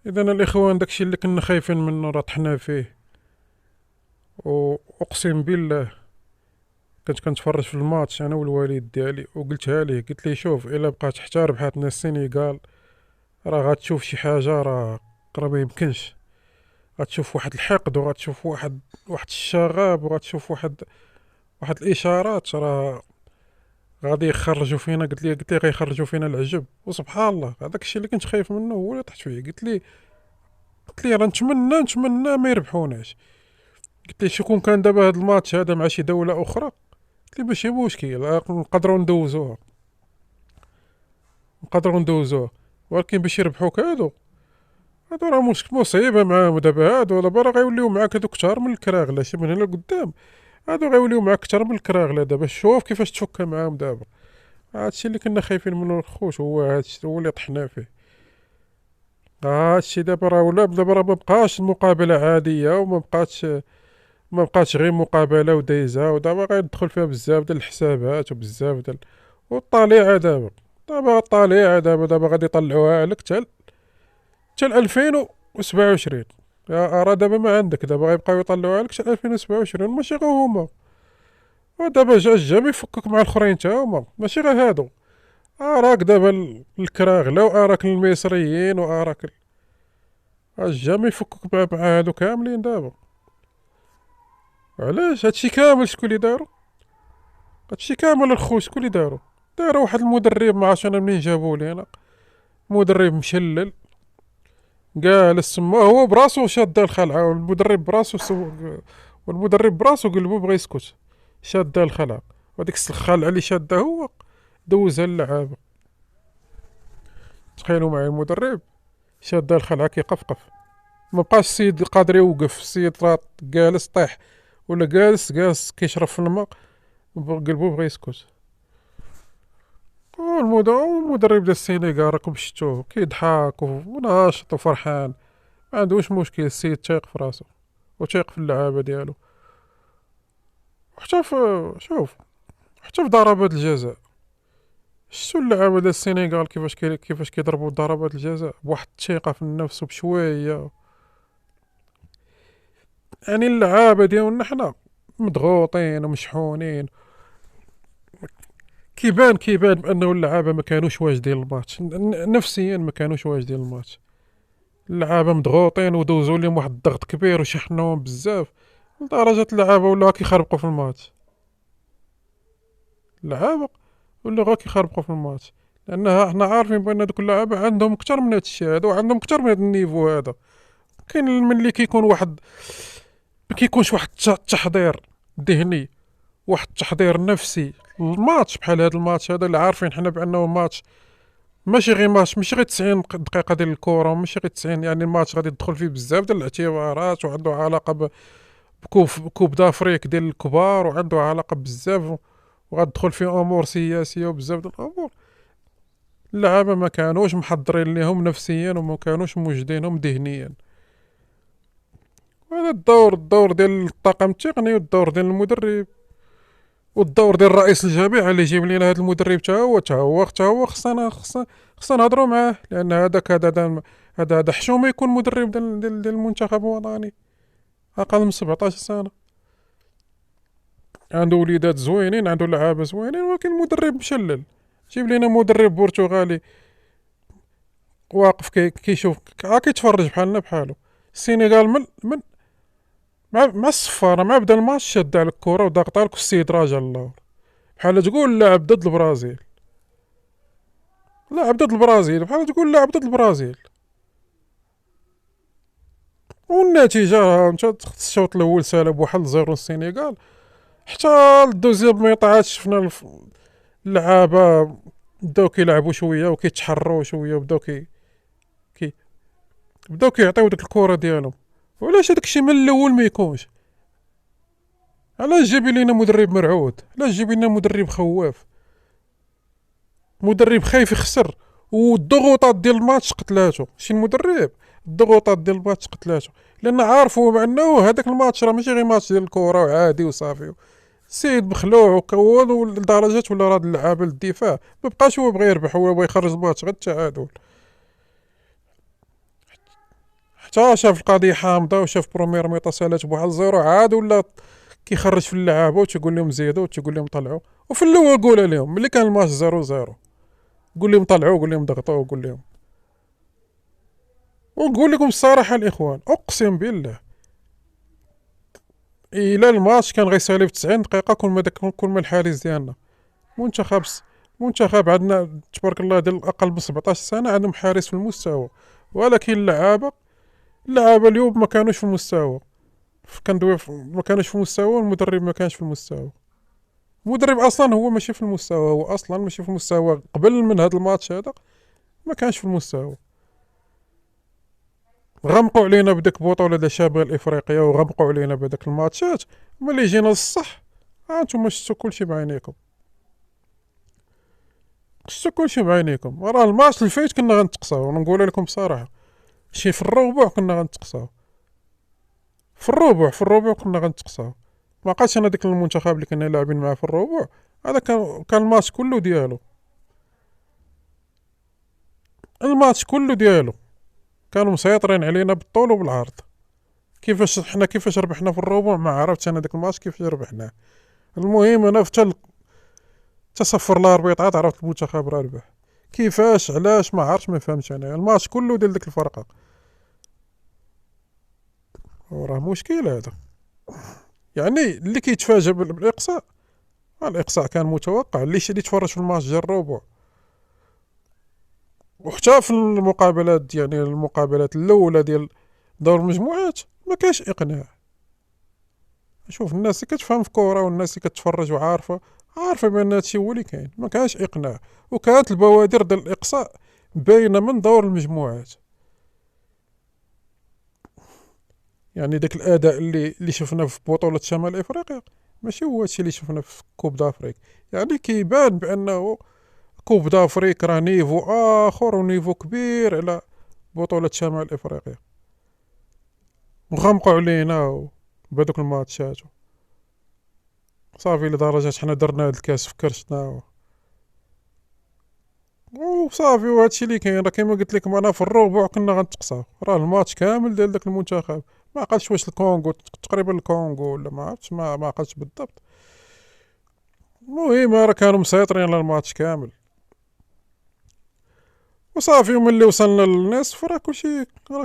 اذا الاخوان داكشي اللي كنا خايفين منه راه طحنا فيه. واقسم بالله كنت كنتفرج في الماتش انا والوالد ديالي وقلتها ليه، قلت ليه شوف الا بقات حتى ربحاتنا السينيغال راه غتشوف شي حاجه، راه ما يمكنش. غتشوف واحد الحقد وغتشوف واحد الشغب وغتشوف واحد الاشارات، راه غادي يخرجوا فينا. قلت لي غيخرجوا فينا العجب. وسبحان الله هذاك الشيء اللي كنت خايف منه هو اللي طحت فيه. قلت لي راه نتمنى ما يربحوناش. قلت لي شكون كان دابا هذا الماتش هذا مع شي دوله اخرى، قلت لي ماشي مشكل، نقدروا ندوزوها. ولكن باش يربحوك هادو راه مصيبه معاهم. دابا هادو دابا راه غيوليو معاك هادو كثار من الكراغله، شي من هنا لقدام هادو غيوليو معاك كثر من الكراغله. دابا شوف كيفاش تفكى معاهم دابا. هادشي اللي كنا خايفين منه الخوت، هادشي هو اللي طحنا فيه. هادشي دابا راه ولا دابا راه مبقاش المقابله عاديه، وما بقاتش غير مقابله ودايزه، ودابا غيدخل فيها بزاف ديال الحسابات وبزاف ديال والطليعه. دابا الطليعه دابا غادي يطلعوها لك حتى 2027. راه دابا ما عندك، دابا غيبقاو يطلعوها لك حتى 2027. ماشي غير هما، ودابا جا يفكك مع الاخرين تا هما، ماشي غير هادو. راك دابا الكراغله واراك المصريين واراك جا يفكك مع هادو كاملين دابا. علاش هادشي كامل شكون اللي دارو؟ هادشي كامل الخو شكون اللي دارو واحد المدرب، ما عرفتش انا منين جابوه لينا. مدرب مشلل جالس تما هو براسو شاد الخلعه، والمدرب براسو قلبو بغا يسكت. شاد الخلعه، وديك الخلعه اللي شادها هو دوزها للعابه. تخيلوا معايا المدرب شاد الخلعه كيقفقف، ما بقاش السيد قادر يوقف. السيد راه جالس طيح، ولا جالس كيشرب في الماء، قلبو بغا يسكت. المدرب ديال السينيغال راكم شفتوه كيضحك وناشط وفرحان، ما عندوش مشكل. السيد تايق في راسو وتايق في اللعابه ديالو. حتى في شوف حتى في ضربات الجزاء، شتو اللعابه ديال السينيغال كيفاش كيضربوا ضربات الجزاء بواحد الثقه في النفس وبشويه. يعني اللعابه ديالنا حنا مضغوطين ومشحونين. كيبان بانه اللعابه ما كانوش واجدين الماتش، نفسيا ما كانوش واجدين الماتش. اللعابه مضغوطين ودوزوا لهم واحد الضغط كبير وشحنوهم بزاف، لدرجه اللعابه ولاو كيخربقوا في الماتش. اللعابه ولاو كيخربقوا في الماتش، لان حنا عارفين بان دوك اللعابه عندهم اكثر من هذا الشيء هذا، وعندهم اكثر من هذا النيفو هذا. كاين ملي كيكون واحد، ما كيكونش واحد التحضير ذهني، واحد التحضير نفسي. الماتش بحال هذا الماتش هذا اللي عارفين حنا بانه ماتش، ماشي غير 90 دقيقه ديال الكره، ماشي غير 90. يعني الماتش غادي تدخل فيه بزاف ديال الاعتبارات، وعنده علاقه بكوب دافريك ديال الكبار، وعنده علاقه بزاف، وغتدخل فيه امور سياسيه وبزاف ديال الامور. اللعابه ما كانوش محضرين ليهم نفسيا، وما كانوش موجدينهم ذهنيا. هذا الدور ديال الطاقم التقني، والدور ديال المدرب، والدور ديال رئيس الجامعه اللي يجيب لنا هذا المدرب. تا هو خصنا نهضروا معاه، لان هذا حشومه يكون مدرب ديال المنتخب الوطني. اقل من 17 سنه، عنده وليدات زوينين، عنده لعابه زوينين، ولكن المدرب مشلل. جيب لنا مدرب برتغالي واقف كيشوف كيتفرج بحالو. السينغال مع الصفاره، مع بدا الماتش شاد على الكره وضغط عليك، السيد راجع الله بحال تقول لاعب ضد البرازيل. بحال تقول لاعب ضد البرازيل. والنتيجه انت الشوط الاول سالب 1-0 السينغال. حتى الدوزيام ميطات شفنا اللعابه بداو كيلعبوا شويه وكيتحروا شويه، كي بداو كيعطيو ديك الكره ديالهم. وعلاش هذاك الشيء من الاول ما يكونش؟ علاش جيبي لينا مدرب مرعود؟ علاش جيبي لنا مدرب خواف؟ مدرب خايف يخسر، والضغوطات ديال الماتش قتلاتو. شي المدرب الضغوطات ديال الماتش قتلاتو، لان عارفوا بانه هذاك الماتش راه ماشي غير ماتش ديال الكره وعادي وصافي. السيد مخلوع وكون لدرجه ولا راه اللعابه للدفاع ما بقاش هو بغى يربح، هو بغى يخرج الماتش غير التعادل. حتى شاف القضيه حامضه وشاف بروميير ميطا سالات بواحد الزيرو عاد ولا كيخرج في اللعابه وتيقول لهم زيدوا وتيقول لهم طلعوا. وفي الاول قولها لهم ملي كان الماتش 0-0 قول لهم طلعوا وقول لهم ضغطوا وقول لهم. ونقول لكم الصراحه الاخوان اقسم بالله الى الماتش كان غيسالي في 90 دقيقه كل ما الحارس ديالنا منتخب منتخب عندنا تبارك الله ديال اقل من 17 سنه عندهم حارس في المستوى. ولكن اللعابه اليوم ما كانوش في المستوى. ما كانوش في المستوى والمدرب ما كانش في المستوى. المدرب اصلا هو ماشي في المستوى هو اصلا ماشي في المستوى قبل من هذا الماتش هذا ما كانش في المستوى. غمقوا علينا بديك بطولة ديال شمال افريقيا وغمقوا علينا بداك الماتشات. ملي جينا للصح انتم شفتوا كلشي بعينيكم. شفتوا كلشي بعينيكم. راه الماتش اللي فايت كنا غنتقصاو نقول لكم بصراحه. شي في الربع كنا غنتقصاو. في الربع كنا غنتقصاو. ما بقاش انا ديك المنتخب اللي كنا لاعبين معاه في الربع. هذا كان الماتش كله ديالو. الماتش كله ديالو كانوا مسيطرين علينا بالطول وبالعرض. كيفاش ربحنا في الربع ما عرفتش انا داك الماتش كيفاش ربحناه. المهم انا في تصفر الاربيط عاد عرفت المنتخب راه ربح. كيفاش علاش ما عرفتش ما فهمتش انا الماتش كله ديال ديك الفرقه. وراه مشكل هذا. يعني اللي كيتفاجئ بالاقصاء الاقصاء كان متوقع. اللي تفرج في الماتش ديال الربع وحتى في المقابلات يعني المقابلات الاولى ديال دور المجموعات ما كاش اقناع. شوف الناس اللي كتفهم في كوره والناس اللي كتفرج عارفه بان هادشي هو اللي كاين ما كانش اقناع. وكانت البوادر ديال الاقصاء باينه من دور المجموعات. يعني داك الاداء اللي شفنا في بطوله شمال افريقيا ماشي هو هادشي اللي شفنا في كوب دافريك. يعني كيبان بانه كوب دافريك راه نيفو اخر ونيفو كبير على بطوله شمال افريقيا. وغمقوا علينا بهذوك الماتشات صافي لدرجه حنا درنا هاد الكاس في كرشنا وصافي. وهادشي اللي كاين راه كيما قلت لكم انا في الربع كنا غنتقصاو. راه الماتش كامل ديال داك المنتخب ما عقلتش واش الكونغو تقريبا الكونغو ولا ما عرفتش ما عقلتش بالضبط. المهم راه كانوا مسيطرين على الماتش كامل وصافي. وملي وصلنا للنصف راه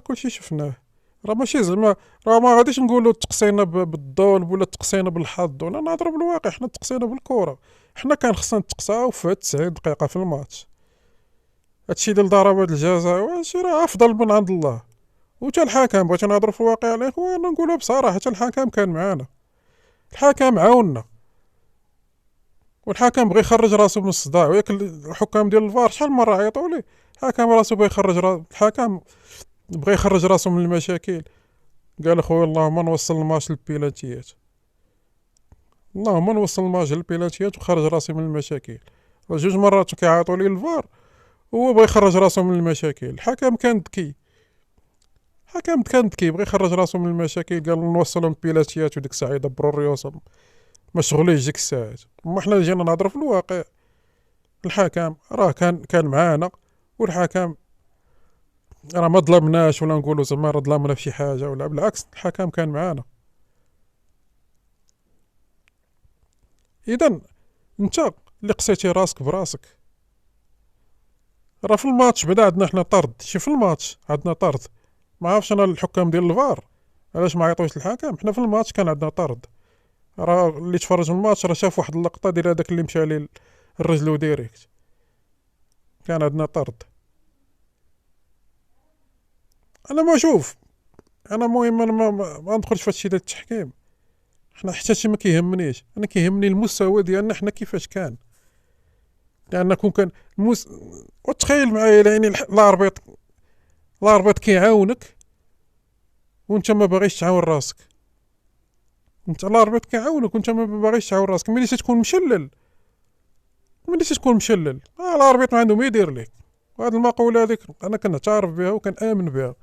كلشي شفناه. راه ماشي زعما راه ما غاديش نقولوا تقصينا بالظلم ولا تقصينا بالحظ ولا نهضروا بالواقع. حنا تقصينا بالكره. حنا كان خصنا نتقصاو في 90 دقيقه في الماتش. هادشي ديال ضربات الجزاء هادشي راه افضل من عند الله. وتا الحكم بغيت نهضروا في الواقع الاخوان نقولوا بصراحه حتى الحكم كان معانا. الحكم عاوننا والحكم بغى يخرج راسو من الصداع. وياك الحكام ديال الفار شحال من مره عيطوا ليه. الحكم راسو بغى الحكم بغى يخرج راسو من المشاكل. قال اخويا اللهم نوصل الماتش للبيلاتيات. اللهم نوصل الماتش للبيلاتيات وخرج راسي من المشاكل. جوج مرات كيعيطوا لي الفار هو بغى يخرج راسو من المشاكل. الحكم كان ذكي بغى يخرج راسو من المشاكل. قال نوصلهم البيلاتيات وديك الساعه يدبروا الريوس ما شغليش ديك الساعات. ما حنا جينا نهضروا في الواقع. الحكم راه كان معانا. والحكم راه ما ظلمناش ولا نقولوا زعما راه ظلمنا في شي حاجه ولا بالعكس الحكم كان معانا. اذا انت اللي قصيتي راسك براسك. راه في الماتش بعدا عندنا حنا طرد. شي في الماتش عندنا طرد. ما عرفتش انا الحكام ديال الفار علاش ما عيطوش للحكم. حنا في الماتش كان عندنا طرد. راه اللي تفرج في الماتش راه شاف واحد اللقطه ديال هذاك اللي مشى ليه الرجلو ديريكت. كان عندنا طرد. انا ما اشوف. انا مهم انا ما ندخلش في هادشي ديال التحكيم. حنا حتى شي ما كيهمنيش. انا كيهمني المستوى ديالنا حنا كيفاش كان. لان كون كان وتخيل معايا يعني الاربيط كيعاونك وانت ما باغيش تعاون راسك. انت الاربيط كيعاونك وانت ما باغيش تعاون راسك. ملي تكون مشلل الاربيط ما عنده ما يدير لك. وهاد المقوله هذيك انا كنعترف بها وكنامن بها.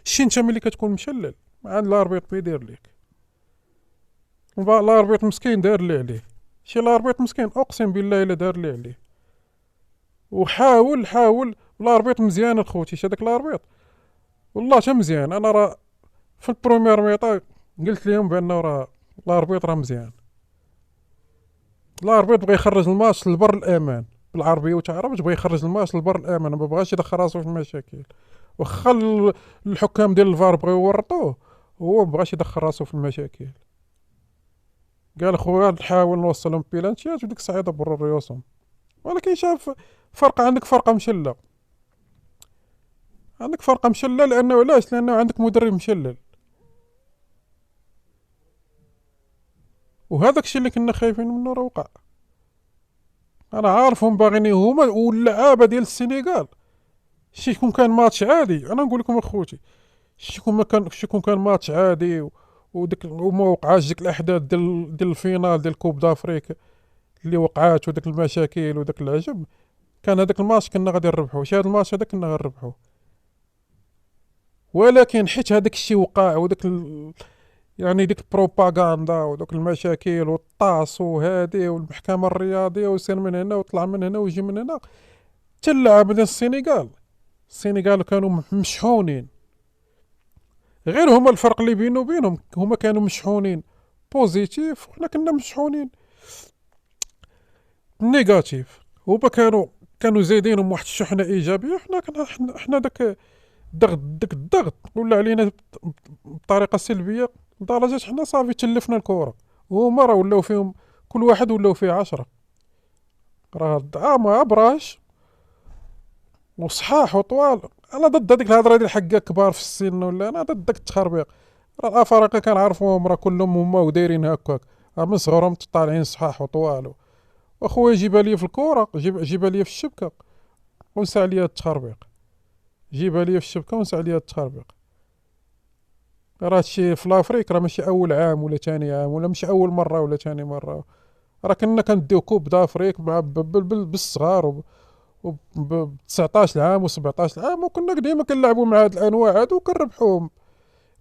شي انت ملي كتكون مشلل ما عند الاربيط ما يدير لك. الاربيط مسكين دار اللي عليه. شي الاربيط مسكين اقسم بالله الا دار اللي عليه. وحاول الاربيط مزيان اخوتي. هذاك الاربيط والله تا مزيان. انا راه في البروميير ميطا قلت لهم بانه راه الاربيط راه مزيان. الاربيط بغى يخرج الماتش للبر الامان، بالعربيه وتعرفت، بغى يخرج الماتش للبر الامان، ما بغاش يدخل راسو في المشاكل. واخا الحكام ديال الفار بغاو يورطوه، هو مبغاش يدخل راسو في المشاكل. قال خويا نحاول نوصلهم بيلانتيات وديك الساعه يدبروا ريوسهم. ولكن شاف فرقه، عندك فرقه مشله، عندك فرقه مشله، لانه علاش؟ لانه عندك مدرب مشلل. وهذاك الشيء اللي كنا خايفين منه راه وقع. انا عارفهم باغيين هما واللعابه ديال السنغال. شي يكون كان ماتش عادي، انا نقول لكم اخوتي، شي يكون كان ماتش عادي وديك وما وقعاش ديك الاحداث ديال الفينال ديال كوب دافريك اللي وقعات، وديك المشاكل وداك العجب. كان هذاك الماتش كنا غادي نربحو، شي هذا الماتش هذا كنا غنربحو. ولكن حيت هذاك الشيء وقع يعني ديك البروباغندا ودوك المشاكل والطاس وهادي والمحكمة الرياضية ويصير من هنا ويطلع من هنا ويجي من هنا. حتى اللاعب ديال السنغال كانوا مشحونين. غير هما الفرق اللي بينه وبينهم، هما كانوا مشحونين بوزيتيف وحنا كنا مشحونين نيجاتيف. هما كانوا زايدينهم واحد الشحنة إيجابية، حنا كنا حنا داك الضغط ولا علينا بطريقة سلبية، لدرجة حنا صافي تلفنا الكورة. وهما راه ولاو فيهم، كل واحد ولاو فيه 10. راه مع ابراش وصحاح وطوال. انا ضد هذيك الهضره ديال حقا كبار في السن، ولا انا ضد داك التخربيق. راه الافارقه كنعرفوهم راه كلهم هما ودايرين هكاك، راه من صغرهم طالعين صحاح وطوال. واخويا جيبها لي في الكوره، جيبها لي في الشبكه ونسى عليا التخربيق. جيبها لي في الشبكه ونسى عليا التخربيق. راه هادشي في لافريك راه ماشي اول عام ولا ثاني عام، ولا ماشي اول مره ولا ثاني مره. راه كنا كنديو كوب دافريك مع بالصغار وب 19 عام و17 عام، وكنا ديما كنلعبوا مع هاد الانواع هادو وكنربحوهم.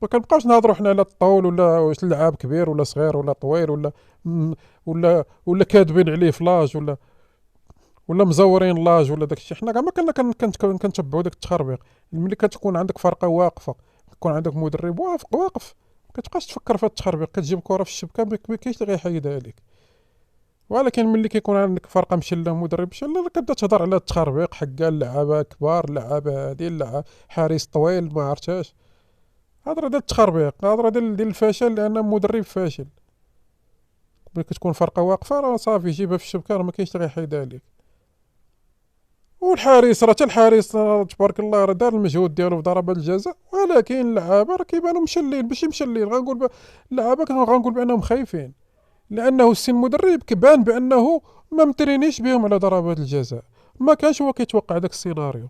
ما كنبقاوش نهضروا حنا على الطول ولا واش اللعاب كبير ولا صغير ولا طويل م- ولا كادبين عليه في لاج ولا مزورين لاج ولا داكشي. حنا كاع ما كنا كنتبعوا داك التخربيق. ملي كتكون عندك فرقه واقفه، يكون عندك مدرب واقف، ما كتبقاش تفكر في هاد التخربيق، كتجيب كره في الشبكه ما كاينش اللي غيحيدها لك. ولكن ملي كيكون عندك فرقه مشله مدرب مشله، كتبدا تهضر على التخربيق حقا اللعابه كبار، اللعابه هادي اللعابه حارس طويل ما عرفتهاش. هضره ديال التخربيق، هضره ديال الفشل، لان مدرب فاشل. ملي كتكون فرقه واقفه راه صافي جيبها في الشبكه، راه ما كاينش اللي غيحيدها لك. والحارس راه حتى الحارس تبارك الله راه دار المجهود ديالو في ضربات الجزاء، ولكن اللعابه راه كيبانوا مشلين، ماشي مشلين غنقول اللعابه غنقول بانهم خايفين، لانه السي المدرب كيبان بانه ما مترينيش بهم على ضربات الجزاء. ما كانش هو كيتوقع داك السيناريو.